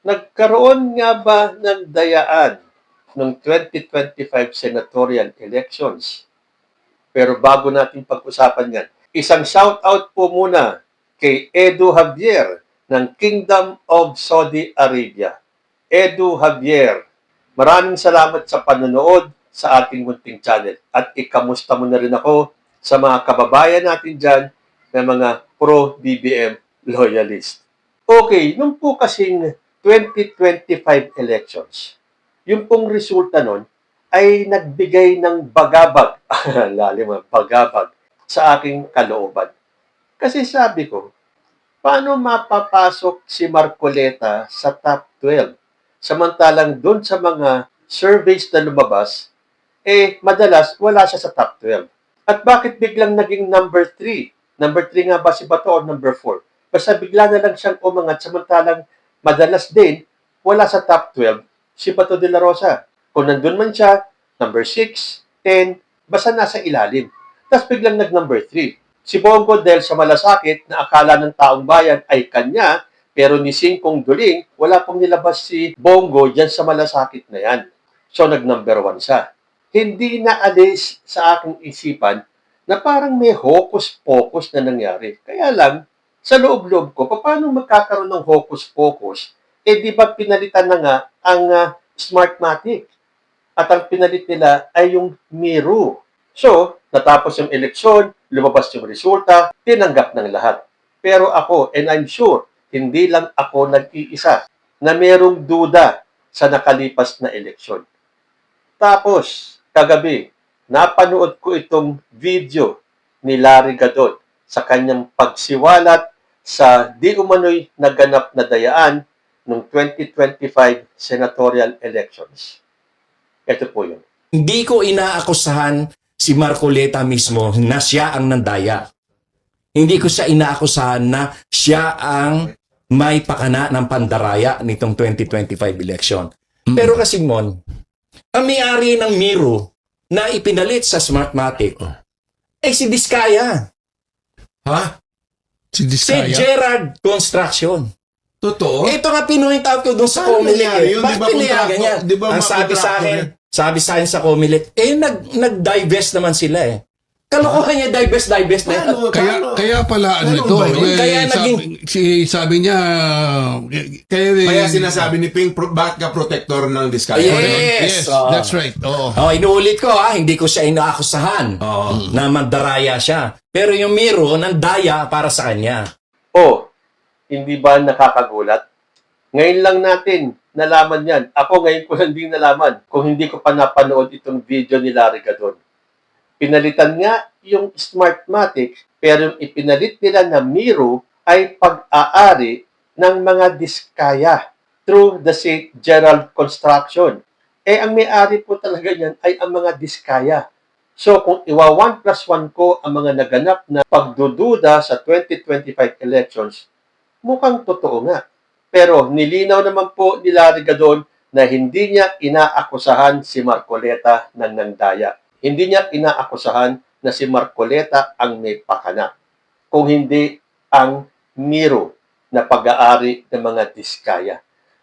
Nagkaroon nga ba ng dayaan ng 2025 senatorial elections? Pero bago natin pag-usapan yan, isang shout-out po muna kay Edu Javier ng Kingdom of Saudi Arabia. Edu Javier, maraming salamat sa panonood sa ating munting channel. At ikamusta mo na rin ako sa mga kababayan natin dyan na mga pro-BBM loyalist. Okay, nung po kasing 2025 elections, yung pong resulta nun ay nagbigay ng bagabag, lalim ang bagabag, sa aking kalooban. Kasi sabi ko, paano mapapasok si Marcoleta sa top 12? Samantalang doon sa mga surveys na lumabas, madalas wala siya sa top 12. At bakit biglang naging number 3? Number 3 nga ba si Bato o number 4? Basta bigla na lang siyang umangat samantalang madalas din wala sa top 12 si Bato de la Rosa. Kung nandun man siya, number 6, 10, basta nasa ilalim. Tapos biglang nag-number 3. Si Bongo dahil sa malasakit na akala ng taong bayan ay kanya, pero ni Singkong Duling, wala pong nilabas si Bongo dyan sa malasakit na yan. So nag-number 1 siya. Hindi na alis sa aking isipan na parang may hocus-pocus na nangyari. Kaya lang, sa loob-loob ko, paano magkakaroon ng hocus-pocus? Di ba pinalitan na nga ang Smartmatic? At ang pinalit nila ay yung Miro. So, natapos yung eleksyon, lumabas yung resulta, tinanggap ng lahat. Pero ako, and I'm sure, hindi lang ako nag-iisa na merong duda sa nakalipas na eleksyon. Tapos, kagabi, napanood ko itong video ni Larry Gadon sa kanyang pagsiwalat sa di umano'y naganap na dayaan ng 2025 senatorial elections. Ito po yun. Hindi ko inaakusahan si Marcoleta mismo na siya ang nandaya. Hindi ko siya inaakusahan na siya ang may pakana ng pandaraya nitong 2025 election. Pero kasi Mon, ang may-ari ng Miro na ipinalit sa Smartmatic ay si Diskaya. Ha? Si Si Diskaya? Gerard Construction. Totoo? Ito nga pinuhint out ko doon sa Paano Comelec. nangyari yun? Bakit Di ba pinayagan kontrakto? yan? Di ba Ang sabi sa kontrakto akin, yan? sabi sa akin sa Comelec, nag-divest naman sila eh. Kalokohan niya, divest na yan. Kaya pala ano ito. Kaya sabi niya, Kaya sinasabi ni Ping, bakit ka protector ng Diskaya? Yes. that's right. Oo. Inuulit ko hindi ko siya inaakusahan na mandaraya siya. Pero yung Miro, nandaya para sa kanya. Hindi ba nakakagulat? Ngayon lang natin nalaman yan. Ako ngayon ko lang din nalaman kung hindi ko pa napanood itong video ni Larry Gadon. Pinalitan nga yung Smartmatic, pero yung ipinalit nila na Miro ay pag-aari ng mga Diskaya through the St. Gerald Construction. Ang may-ari po talaga yan ay ang mga Diskaya. So, kung iwa 1 plus 1 ko ang mga naganap na pagdududa sa 2025 elections, mukhang totoo nga. Pero nilinaw naman po ni Larry Gadon na hindi niya inaakusahan si Marcoleta ng nandaya. Hindi niya inaakusahan na si Marcoleta ang may pakana. Kung hindi ang Miro na pag-aari ng mga Diskaya.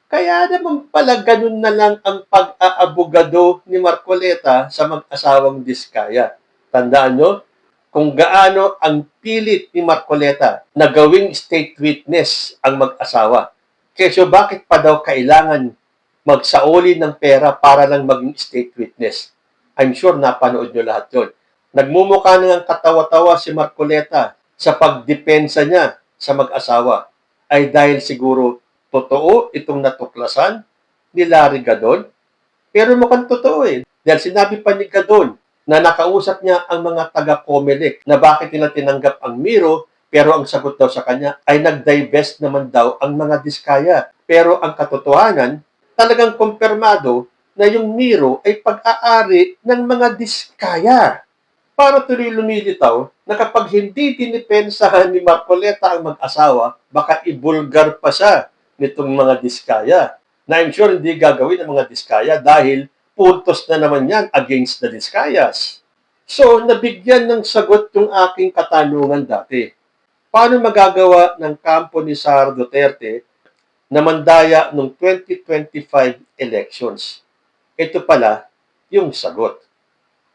Kaya naman pala ganun na lang ang pag-aabogado ni Marcoleta sa mag-asawang Diskaya. Tandaan nyo, kung gaano ang pilit ni Marcoleta na gawing state witness ang mag-asawa. Kaya bakit pa daw kailangan magsauli ng pera para lang maging state witness? I'm sure napanood nyo lahat yun. Nagmumukha ng katawa-tawa si Marcoleta sa pagdepensa niya sa mag-asawa ay dahil siguro totoo itong natuklasan ni Larry Gadon. Pero mukhang totoo Dahil sinabi pa ni Gadon na nakausap niya ang mga taga-Comelec na bakit nila tinanggap ang Miro, pero ang sagot daw sa kanya ay nag-divest naman daw ang mga Diskaya. Pero ang katotohanan, talagang kumpirmado na yung Miro ay pag-aari ng mga Diskaya. Para tuloy lumilitaw na kapag hindi dinipensahan ni Marcoleta ang mag-asawa, baka ibulgar pa siya nitong mga Diskaya. Na I'm sure hindi gagawin ng mga Diskaya dahil puntos na naman yan against the Diskayas. So, nabigyan ng sagot yung aking katanungan dati. Paano magagawa ng kampo ni Sara Duterte na mandaya noong 2025 elections. Ito pala yung sagot.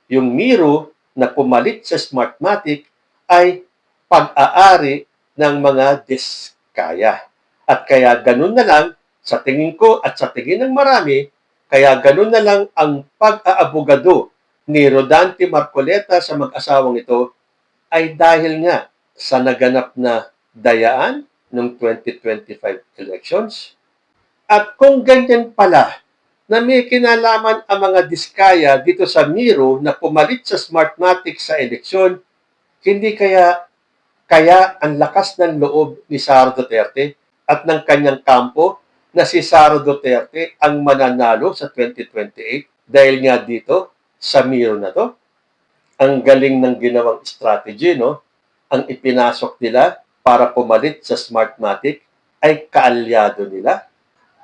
Yung Miro na pumalit sa Smartmatic ay pag-aari ng mga diskaya. At kaya ganun na lang, sa tingin ko at sa tingin ng marami, kaya ganun na lang ang pag-aabogado ni Rodante Marcoleta sa mag-asawang ito ay dahil nga sa naganap na dayaan ng 2025 elections. At kung ganyan pala na may kinalaman ang mga diskaya dito sa Miro na pumalit sa Smartmatic sa eleksyon, hindi kaya ang lakas ng loob ni Sara Duterte at ng kanyang kampo na si Sara Duterte ang mananalo sa 2028 dahil nga dito sa Miro na to. Ang galing ng ginawang strategy, no? Ang ipinasok nila para pumalit sa Smartmatic ay kaalyado nila.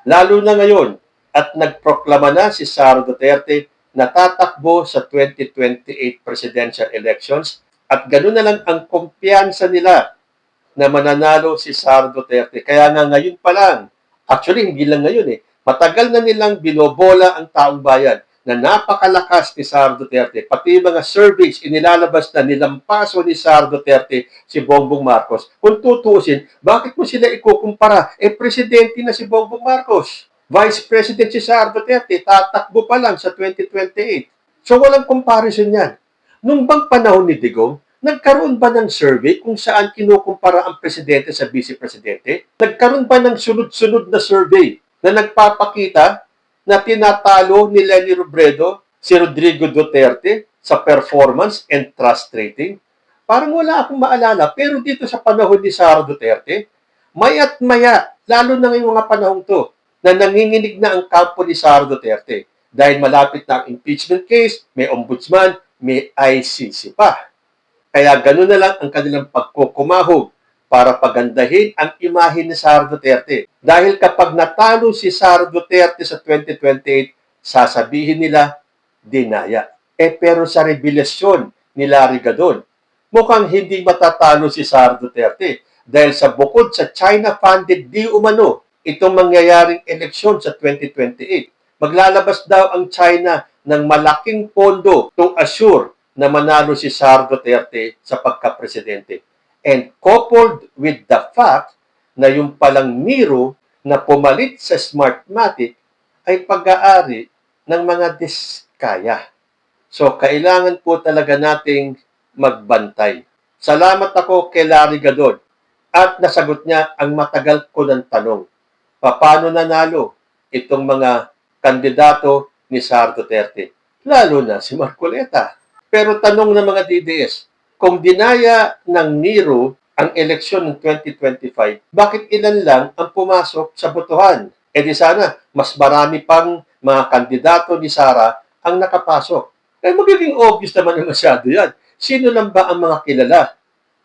Lalo na ngayon at nagproklama na si Sara Duterte na tatakbo sa 2028 presidential elections at ganoon na lang ang kumpiyansa nila na mananalo si Sara Duterte. Kaya nga ngayon pa lang, actually hindi lang ngayon matagal na nilang binobola ang taong bayan na napakalakas ni Sara Duterte. Pati mga surveys inilalabas na nilampaso ni Sara Duterte si Bongbong Marcos. Kung tutuusin, bakit mo sila ikukumpara? Presidente na si Bongbong Marcos. Vice President si Sara Duterte, tatakbo pa lang sa 2028. So walang comparison yan. Nung bang panahon ni Digong, nagkaroon ba ng survey kung saan kinukumpara ang presidente sa vice-presidente? Nagkaroon ba ng sunod-sunod na survey na nagpapakita na tinatalo ni Leni Robredo si Rodrigo Duterte sa performance and trust rating? Parang wala akong maalala. Pero dito sa panahon ni Sara Duterte, maya't maya, lalo na ngayong mga panahon to, na nanginginig na ang kampo ni Sara Duterte. Dahil malapit na ang impeachment case, may ombudsman, may ICC pa. Kaya gano'n na lang ang kanilang pagkukumahog para pagandahin ang imahe ni Sara Duterte. Dahil kapag natalo si Sara Duterte sa 2028, sasabihin nila, dinaya. Pero sa revelasyon ni Larry Gadon, mukhang hindi matatalo si Sara Duterte dahil sa bukod sa China-funded di umano itong mangyayaring eleksyon sa 2028. Maglalabas daw ang China ng malaking pondo to assure na manalo si Sara Duterte sa pagka-presidente. And coupled with the fact na yung palang Miro na pumalit sa Smartmatic ay pag-aari ng mga diskaya. So, kailangan po talaga nating magbantay. Salamat ako kay Larry Gadon at nasagot niya ang matagal ko ng tanong. Paano nanalo itong mga kandidato ni Sara Duterte? Lalo na si Marcoleta. Pero tanong ng mga DDS, kung dinaya ng Miro ang eleksyon ng 2025, bakit ilan lang ang pumasok sa botohan? Di sana, mas marami pang mga kandidato ni Sara ang nakapasok. Magiging obvious naman na masyado yan. Sino lang ba ang mga kilala?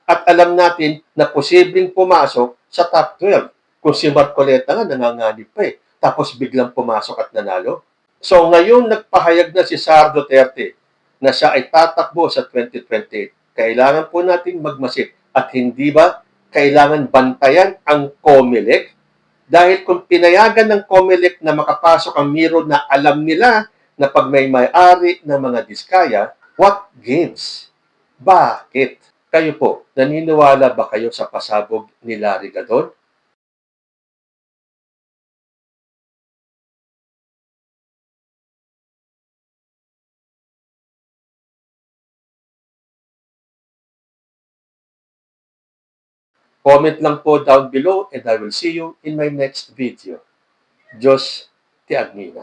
At alam natin na posibleng pumasok sa top 12. Kung si Marcoleta nga nanganganib pa tapos biglang pumasok at nanalo. So ngayon nagpahayag na si Sara Duterte na siya ay tatakbo sa 2028. Kailangan po nating magmasid. At hindi ba kailangan bantayan ang COMELEC? Dahil kung pinayagan ng COMELEC na makapasok ang Miro na alam nila na pag may-ari ng mga diskaya, what gives? Bakit? Kayo po, naniniwala ba kayo sa pasabog ni Larry Gadon? Comment lang po down below and I will see you in my next video. Diyos ti Agmina.